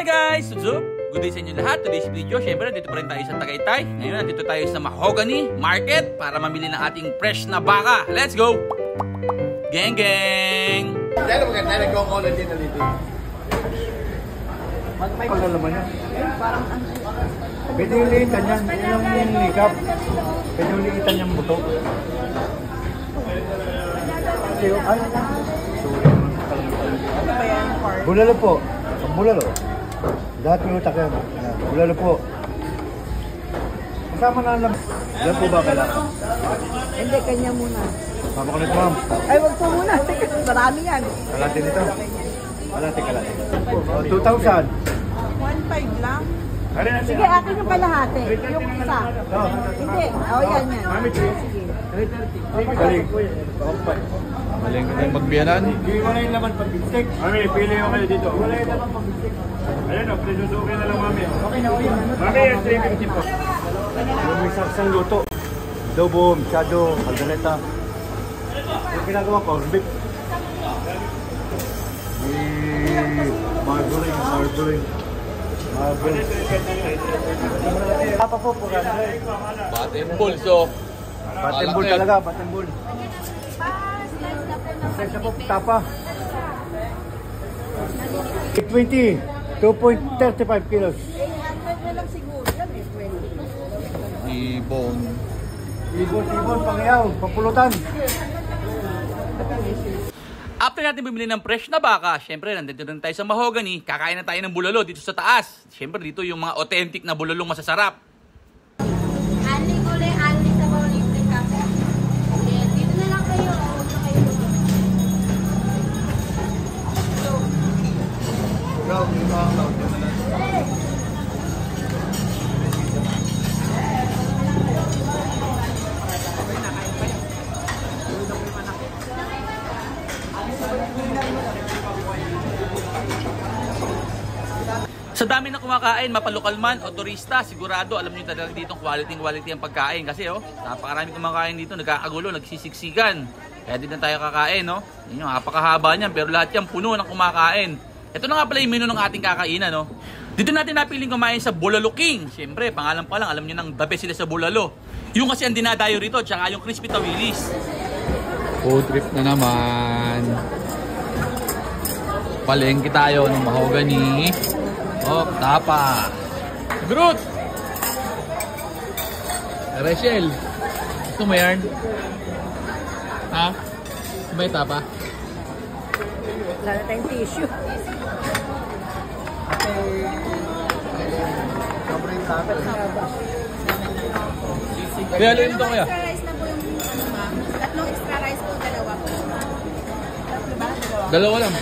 guys! Suzup! Good day sa inyo lahat. Today's video, syempre, dito pa rin tayo sa Tagaytay. Ngayon, nandito tayo sa Mahogany Market para mamili ng ating fresh na baka. Let's go! Gang, gang! Dahil maganda, nagkong-color din na dito. May pagkalaman niya. Pwede yung liitan niyan. Yun yung likap. Pwede yung liitan niyang buto. Ay, bulalo po. Bulalo. Lahat yung utak yan. Bulalo po. Kasama na lang. Yan po ba kailangan? Hindi, kanya muna. Sama ko nito, ma'am. Ay, wag po muna. Marami yan. Kalate nito. Kalate. 2,000. 1.5 lang. Sige, akin yung kalahati. Yung isa. Hindi. Yan. Sige. Galing. Maling ka magbiyanan. Wala yung laman pag bistek. Mami, pili ko kayo dito. Wala yung laman pag bistek. Ayun o, presusukin na lang, mami. Okay na, okay. Mami, 350 po. Yung may saksang luto. Adobo, machado, caldereta. Yung ginagawa ko, beef. Marbuling. Apa po, pura. Batin pulso. Batembol talaga, batembol. Sesa po, tapa. 20, 2.35 kilos. 800 na lang siguro. Yan is 20. Ibon. Ibon, pangyaw, papulutan. After natin bumili ng fresh na baka, syempre, nandito rin tayo sa Mahogany. Kakain na tayo ng bulalo dito sa taas. Syempre, dito yung mga authentic na bulalong masasarap. Anli gulay, anli sa libre kape. Yes, dito na lang kayo. Huwag na kayo. Sa dami na kumakain, mapalokal man o turista, sigurado alam niyo talaga dito quality ang pagkain. Kasi napakarami kumakain dito, nagkakagulo, nagsisiksikan. Kaya dito na tayo kakain, no? Yun yung napakahaba niyan, pero lahat yan puno ng kumakain. Ito na nga pala yung menu ng ating kakainan, no? Dito natin napiling kumain sa Bulalo King. Siyempre, pangalan pa lang, alam niyo nang the best sila sa bulalo. Yung kasi ang dinadayo rito, tsaka yung crispy tawilis. Food trip na naman. Palengke tayo ng Mahogany. Oh, tapa. Groot! Rachel, gusto mo yan? Ha? May tapa? Wala na tayong tissue. Kaya alin ito kaya? Extra rice na po yung ma'am. Tatlong extra rice po, dalawa po. Tatlo ba? Dalawa lang.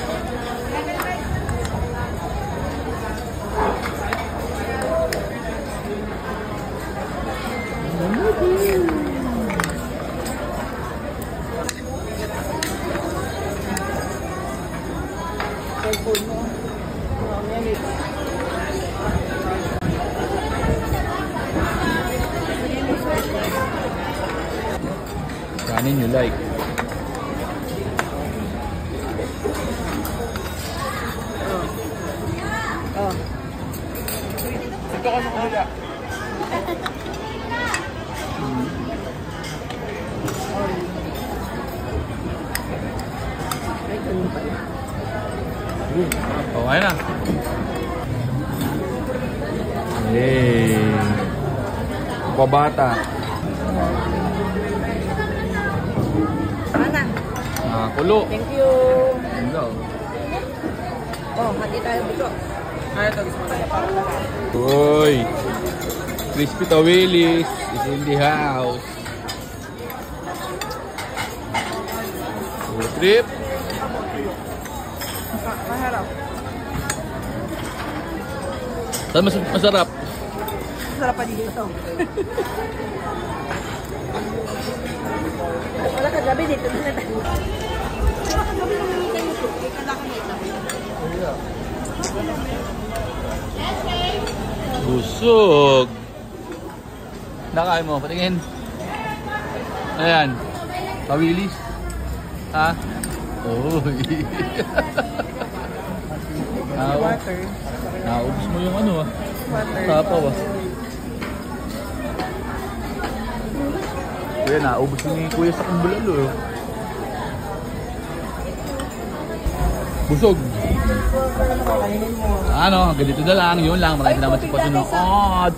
Kanin you like. Ito ka sa kabila. Okay na. Hey. Pabata. Ana. Kulo. Thank you. Hello. Hati tayo dito. Uy. Crispy tawilis is in the house. Food trip. Maharap. Saan masarap? Sarap pa dito. Wala ka gabi dito. Wala ka gabi namimita yung ito. Ika na kamita. Busog. Nakain mo, patingin. Ayan. Tawilis. Ha? Uy. Water. Naubos mo yung ano ah. Water. Tapaw ah. Kuya, naubos ni Kuya sa kumbulalo eh. Busog. Ano, ganito na lang. Yun lang. Maraming salamat sa patunood.